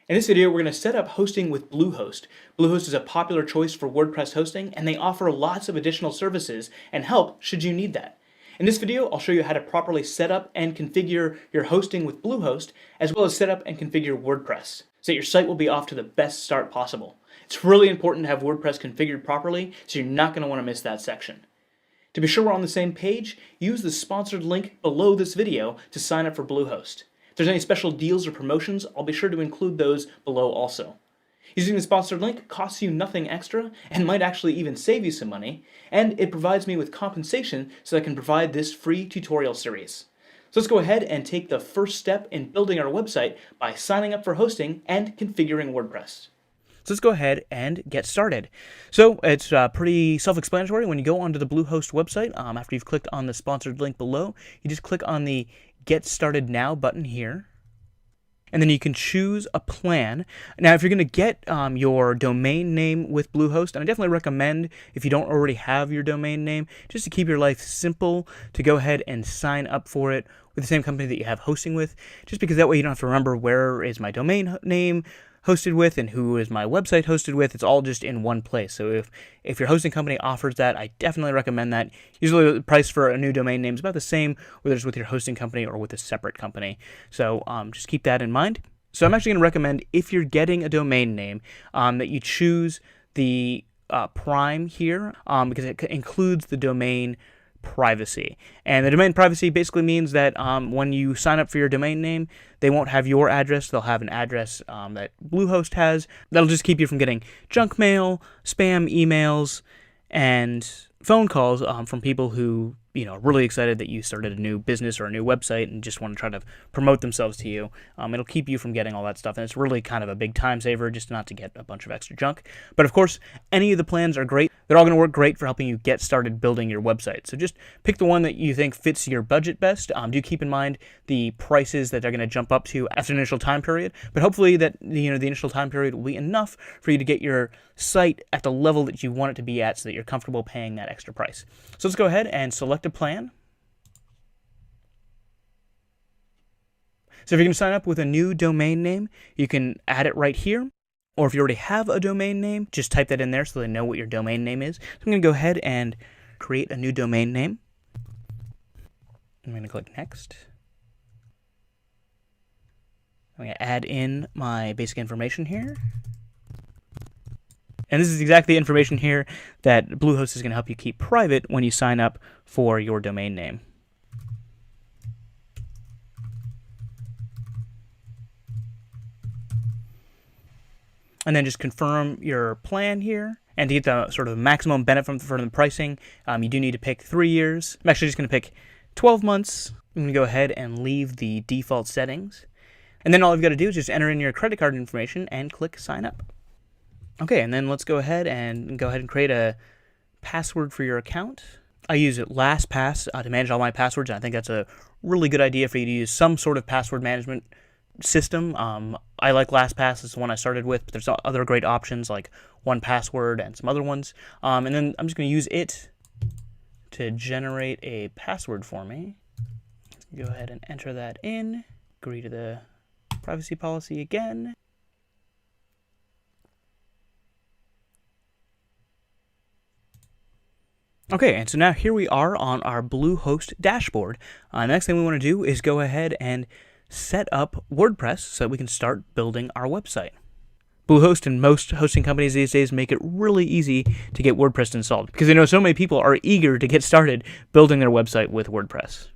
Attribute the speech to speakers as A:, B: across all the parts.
A: In this video, we're going to set up hosting with Bluehost. Bluehost is a popular choice for WordPress hosting, and they offer lots of additional services and help should you need that. In this video, I'll show you how to properly set up and configure your hosting with Bluehost, as well as set up and configure WordPress, so that your site will be off to the best start possible. It's really important to have WordPress configured properly, so you're not going to want to miss that section. To be sure we're on the same page, use the sponsored link below this video to sign up for Bluehost. If there's any special deals or promotions, I'll be sure to include those below also. Using the sponsored link costs you nothing extra and might actually even save you some money, and it provides me with compensation so I can provide this free tutorial series. So let's go ahead and take the first step in building our website by signing up for hosting and configuring WordPress. So let's go ahead and get started. So it's pretty self-explanatory. When you go onto the Bluehost website, after you've clicked on the sponsored link below, you just click on the Get Started Now button here. And then you can choose a plan. Now, if you're going to get your domain name with Bluehost, and I definitely recommend, if you don't already have your domain name, just to keep your life simple, to go ahead and sign up for it with the same company that you have hosting with, just because that way you don't have to remember where is my domain name hosted with and who is my website hosted with. It's all just in one place. So if your hosting company offers that, I definitely recommend that. Usually the price for a new domain name is about the same, whether it's with your hosting company or with a separate company. So just keep that in mind. So I'm actually going to recommend, if you're getting a domain name, that you choose the Prime here, because it includes the domain privacy. And the domain privacy basically means that when you sign up for your domain name, they won't have your address. They'll have an address that Bluehost has. That'll just keep you from getting junk mail, spam emails, and phone calls from people who, are really excited that you started a new business or a new website and just want to try to promote themselves to you. It'll keep you from getting all that stuff, and it's really kind of a big time saver just not to get a bunch of extra junk. But of course, any of the plans are great. They're all going to work great for helping you get started building your website. So just pick the one that you think fits your budget best. Do keep in mind the prices that they're going to jump up to after the initial time period, but hopefully that the initial time period will be enough for you to get your site at the level that you want it to be at so that you're comfortable paying that extra price. So let's go ahead and select a plan. So if you're going to sign up with a new domain name, you can add it right here. Or if you already have a domain name, just type that in there so they know what your domain name is. So I'm going to go ahead and create a new domain name. I'm going to click Next. I'm going to add in my basic information here. And this is exactly the information here that Bluehost is going to help you keep private when you sign up for your domain name. And then just confirm your plan here. And to get the sort of maximum benefit from the pricing, you do need to pick 3 years. I'm actually just going to pick 12 months. I'm going to go ahead and leave the default settings. And then all you've got to do is just enter in your credit card information and click Sign Up. Okay, and then let's go ahead and create a password for your account. I use LastPass to manage all my passwords, and I think that's a really good idea for you to use some sort of password management system. I like LastPass. It's the one I started with, but there's other great options like 1Password and some other ones. And then I'm just going to use it to generate a password for me. Go ahead and enter that in. Agree to the privacy policy again. Okay, and so now here we are on our Bluehost dashboard. The next thing we want to do is go ahead and set up WordPress so that we can start building our website. Bluehost and most hosting companies these days make it really easy to get WordPress installed because they know so many people are eager to get started building their website with WordPress.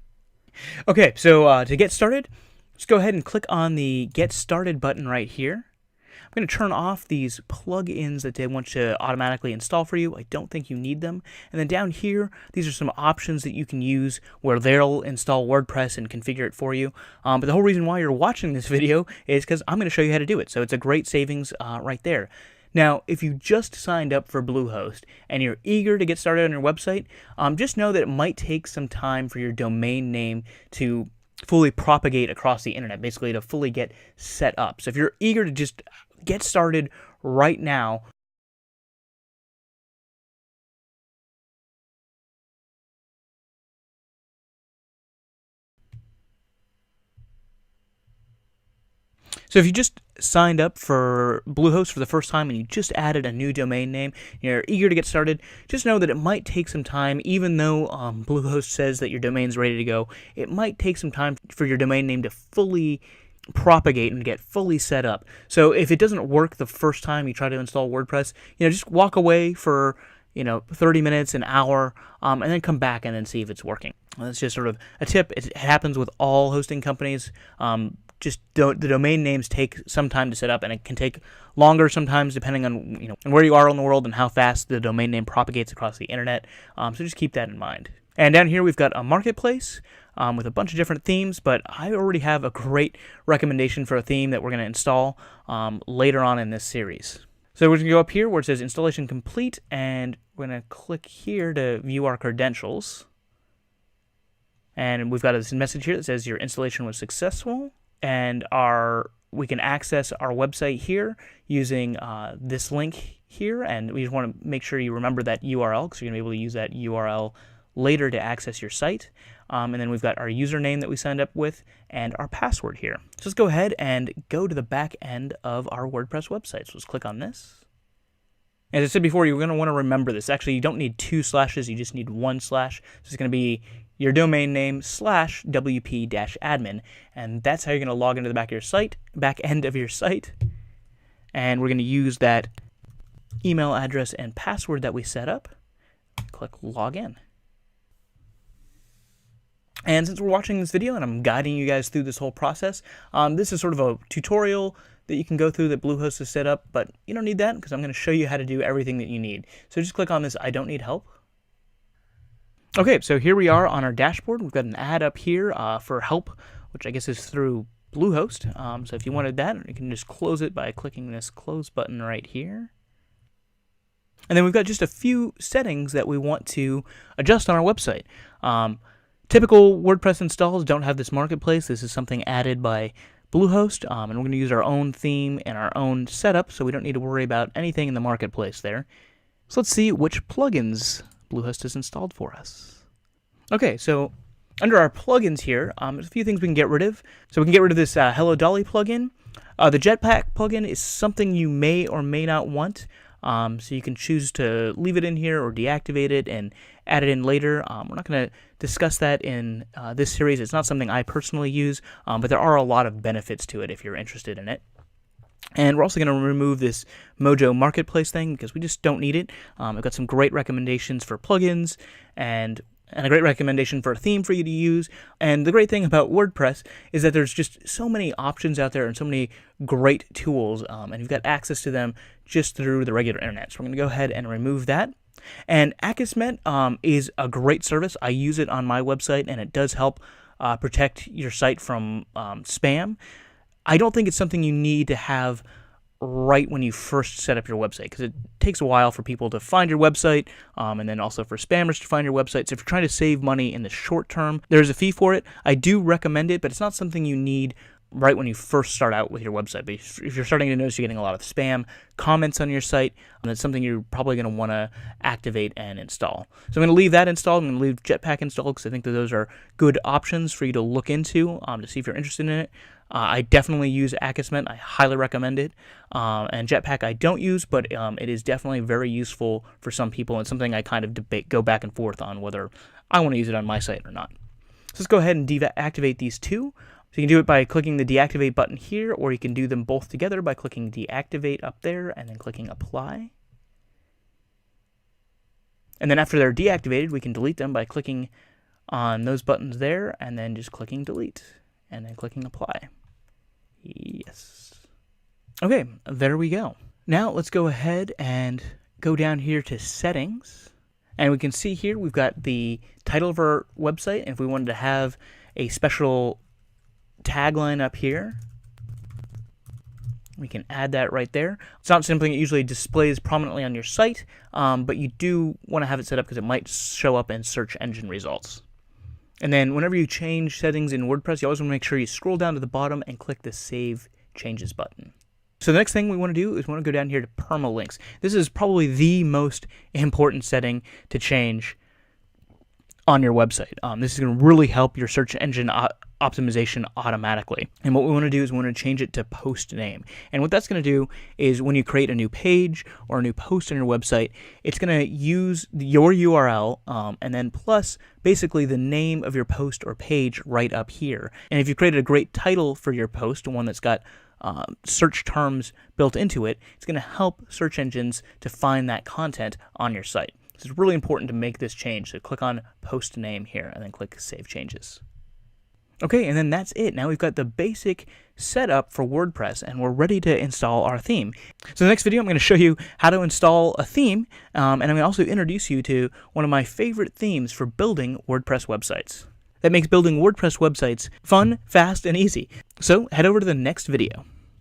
A: Okay, so to get started, let's go ahead and click on the Get Started button right here. I'm going to turn off these plugins that they want to automatically install for you. I don't think you need them. And then down here, these are some options that you can use where they'll install WordPress and configure it for you. But the whole reason why you're watching this video is because I'm going to show you how to do it. So it's a great savings right there. Now, if you just signed up for Bluehost and you're eager to get started on your website, just know that it might take some time for your domain name to fully propagate across the internet, basically to fully get set up. So if you're eager to just get started right now, so if you just signed up for Bluehost for the first time and you just added a new domain name, you're eager to get started, just know that it might take some time. Even though Bluehost says that your domain's ready to go, it might take some time for your domain name to fully propagate and get fully set up. So if it doesn't work the first time you try to install WordPress, just walk away for 30 minutes, an hour, and then come back and then see if it's working. That's just sort of a tip. It happens with all hosting companies. The domain names take some time to set up, and it can take longer sometimes depending on where you are in the world and how fast the domain name propagates across the internet. So just keep that in mind. And down here we've got a marketplace with a bunch of different themes, but I already have a great recommendation for a theme that we're going to install later on in this series. So we're going to go up here where it says installation complete, and we're going to click here to view our credentials. And we've got this message here that says your installation was successful, and we can access our website here using this link here, and we just want to make sure you remember that URL because you're going to be able to use that URL later to access your site. And then we've got our username that we signed up with and our password here. So let's go ahead and go to the back end of our WordPress website. So let's click on this. As I said before, you're going to want to remember this. Actually, you don't need 2 slashes, you just need 1 slash. So it's going to be your domain name / wp-admin, and that's how you're going to log into the back end of your site. And we're going to use that email address and password that we set up. Click login. And since we're watching this video and I'm guiding you guys through this whole process, this is sort of a tutorial that you can go through that Bluehost has set up, but you don't need that because I'm going to show you how to do everything that you need. So just click on this I don't need help. Okay, so here we are on our dashboard. We've got an ad up here for help, which I guess is through Bluehost. So if you wanted that, you can just close it by clicking this close button right here. And then we've got just a few settings that we want to adjust on our website. Typical WordPress installs don't have this marketplace. This is something added by Bluehost, and we're going to use our own theme and our own setup, so we don't need to worry about anything in the marketplace there. So let's see which plugins Bluehost has installed for us. Okay, so under our plugins here, there's a few things we can get rid of. So we can get rid of this Hello Dolly plugin. The Jetpack plugin is something you may or may not want. So you can choose to leave it in here or deactivate it and add it in later. We're not going to discuss that in this series. It's not something I personally use, but there are a lot of benefits to it if you're interested in it. And we're also going to remove this Mojo Marketplace thing because we just don't need it. I've got some great recommendations for plugins and a great recommendation for a theme for you to use. And the great thing about WordPress is that there's just so many options out there and so many great tools, and you've got access to them just through the regular internet. So we're going to go ahead and remove that. And Akismet is a great service. I use it on my website, and it does help protect your site from spam. I don't think it's something you need to have right when you first set up your website because it takes a while for people to find your website and then also for spammers to find your website. So if you're trying to save money in the short term, there's a fee for it. I do recommend it, but it's not something you need right when you first start out with your website. But if you're starting to notice you're getting a lot of spam comments on your site, that's something you're probably going to want to activate and install. So I'm going to leave that installed. I'm going to leave Jetpack installed because I think that those are good options for you to look into to see if you're interested in it. I definitely use Akismet. I highly recommend it. And Jetpack I don't use, but it is definitely very useful for some people and something I kind of go back and forth on whether I want to use it on my site or not. So let's go ahead and deactivate these two. So you can do it by clicking the deactivate button here, or you can do them both together by clicking deactivate up there and then clicking apply. And then after they're deactivated, we can delete them by clicking on those buttons there and then just clicking delete and then clicking apply. Yes. Okay, there we go. Now let's go ahead and go down here to settings. And we can see here we've got the title of our website. And if we wanted to have a special tagline up here, we can add that right there. It's not something that usually displays prominently on your site, but you do want to have it set up because it might show up in search engine results. And then whenever you change settings in WordPress, you always want to make sure you scroll down to the bottom and click the Save Changes button. So the next thing we want to do is we want to go down here to permalinks. This is probably the most important setting to change on your website. This is going to really help your search engine optimization automatically. And what we want to do is we want to change it to post name. And what that's going to do is when you create a new page or a new post on your website, it's going to use your URL and then plus basically the name of your post or page right up here. And if you created a great title for your post, one that's got search terms built into it, it's going to help search engines to find that content on your site. It's really important to make this change. So click on post name here and then click save changes. Okay, and then that's it. Now we've got the basic setup for WordPress and we're ready to install our theme. So in the next video, I'm going to show you how to install a theme, and I'm going to also introduce you to one of my favorite themes for building WordPress websites. That makes building WordPress websites fun, fast, and easy. So head over to the next video.